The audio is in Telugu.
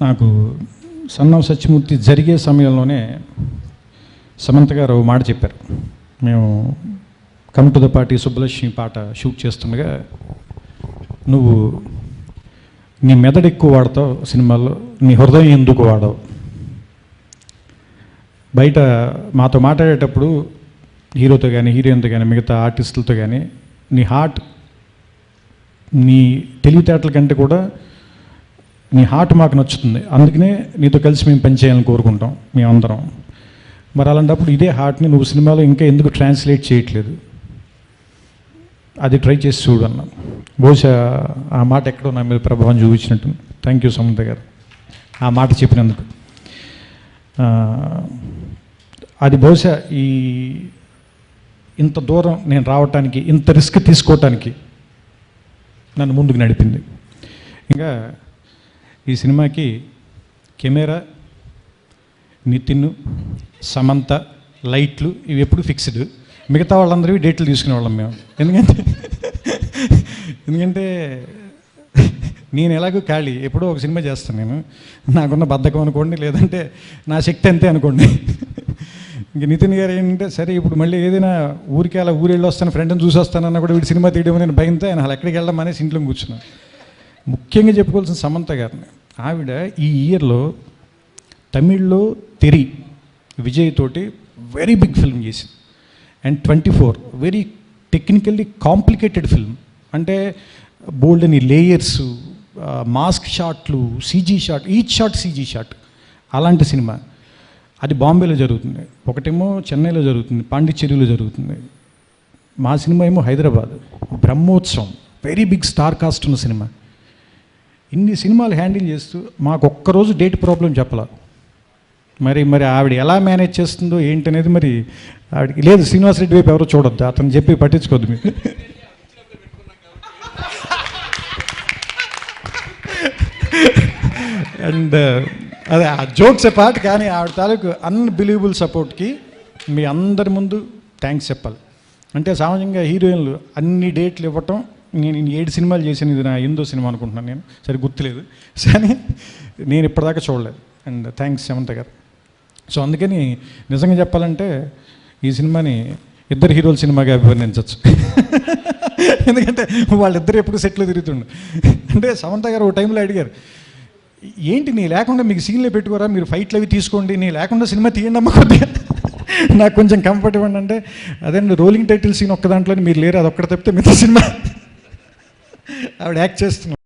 నాకు సన్ ఆఫ్ సత్యమూర్తి జరిగే సమయంలోనే సమంత గారు మాట చెప్పారు. మేము come to the party Subbalakshmi పాట షూట్ చేస్తుండగా, నువ్వు నీ మెదడు ఎక్కువ వాడతావు సినిమాల్లో, నీ హృదయం ఎందుకు వాడవు? బయట మాతో మాట్లాడేటప్పుడు హీరోతో కానీ హీరోయిన్తో కానీ మిగతా ఆర్టిస్టులతో కానీ నీ హార్ట్, నీ తెలివితేటల కంటే కూడా నీ హార్ట్ మాకు నచ్చుతుంది, అందుకనే నీతో కలిసి మేము పనిచేయాలని కోరుకుంటాం మేమందరం. మరి అలాంటప్పుడు ఇదే హార్ట్ని నువ్వు సినిమాలో ఇంకా ఎందుకు ట్రాన్స్లేట్ చేయట్లేదు, అది ట్రై చేసి చూడు అన్నా. బహుశా ఆ మాట ఎక్కడో నా మీద ప్రభావం చూపించినట్టు. థ్యాంక్ యూ సమంత గారు ఆ మాట చెప్పినందుకు. అది బహుశా ఇంత దూరం నేను రావటానికి, ఇంత రిస్క్ తీసుకోవటానికి నన్ను ముందుకు నడిపింది. ఇంకా ఈ సినిమాకి కెమెరా, నితిన్, సమంత, లైట్లు ఇవి ఎప్పుడు ఫిక్స్డ్. మిగతా వాళ్ళందరూ డేట్లు తీసుకునే వాళ్ళం మేము. ఎందుకంటే నేను ఎలాగో ఖాళీ, ఎప్పుడో ఒక సినిమా చేస్తాను నేను. నాకున్న బద్ధకం అనుకోండి, లేదంటే నా శక్తి అంతే అనుకోండి. ఇంక నితిన్ గారు ఏంటంటే, సరే ఇప్పుడు మళ్ళీ ఏదైనా ఊరికి అలా ఊరెళ్ళి వస్తాను, ఫ్రెండ్ని చూసి వస్తానన్నా కూడా వీడి సినిమా తీయడం నేను భయంతో ఆయన అలా ఎక్కడికి వెళ్ళడం అనేసి ఇంట్లో కూర్చున్నాను. ముఖ్యంగా చెప్పుకోవాల్సిన సమంత గారిని. ఆవిడ ఈ ఇయర్లో తమిళ్లో తెరి విజయ్ తోటి వెరీ బిగ్ ఫిల్మ్ చేసింది. And 24 very technically complicated film. అంటే బోల్డ్ అని లేయర్స్, మాస్క్ షాట్లు, CG shot, each shot CG shot. అలాంటి సినిమా అది బాంబేలో జరుగుతుంది, ఒకటేమో చెన్నైలో జరుగుతుంది, పాండిచ్చేరిలో జరుగుతుంది. మా సినిమా ఏమో Hyderabad, Brahmotsavam, very big star cast ఉన్న సినిమా. ఇన్ని సినిమాలు హ్యాండిల్ చేస్తూ మాకు ఒక్కరోజు డేట్ ప్రాబ్లం చెప్పాల. మరి ఆవిడ ఎలా మేనేజ్ చేస్తుందో ఏంటనేది మరి ఆవిడకి లేదు. శ్రీనివాసరెడ్డి వైపు ఎవరో చూడొద్దు, అతను చెప్పి పట్టించుకోవద్దు మీరు. అండ్ అదే ఆ జోక్స్ పార్ట్. కానీ ఆవిడ తాలూకు అన్బిలీవబుల్ సపోర్ట్కి మీ అందరి ముందు థ్యాంక్స్ చెప్పాలి. అంటే సామాన్యంగా హీరోయిన్లు అన్ని డేట్లు ఇవ్వటం, నేను 7 సినిమాలు చేశాను, ఇది నా 8వ సినిమా అనుకుంటున్నాను నేను, సరే గుర్తులేదు, కానీ నేను ఇప్పటిదాకా చూడలేదు. అండ్ థ్యాంక్స్ సమంత గారు. సో అందుకని నిజంగా చెప్పాలంటే ఈ సినిమాని ఇద్దరు హీరోల సినిమాగా అభివర్ణించవచ్చు. ఎందుకంటే వాళ్ళిద్దరు ఎప్పుడు సెట్లో తిరుగుతుండు. అంటే సమంత గారు ఒక టైంలో అడిగారు, ఏంటి నీ లేకుండా మీకు సీన్లే పెట్టుకోరా, మీరు ఫైట్లు అవి తీసుకోండి, నీ లేకుండా సినిమా తీయండి అమ్మ కొద్దిగా, నాకు కొంచెం కంఫర్ట్ ఇవ్వండి. అంటే అదే రోలింగ్ టైటిల్ సీన్ ఒక్క దాంట్లో మీరు లేరు, అది ఒక్కడ తప్పితే మిగతా సినిమా ఆవిడ యాక్ట్ చేస్తున్నారు.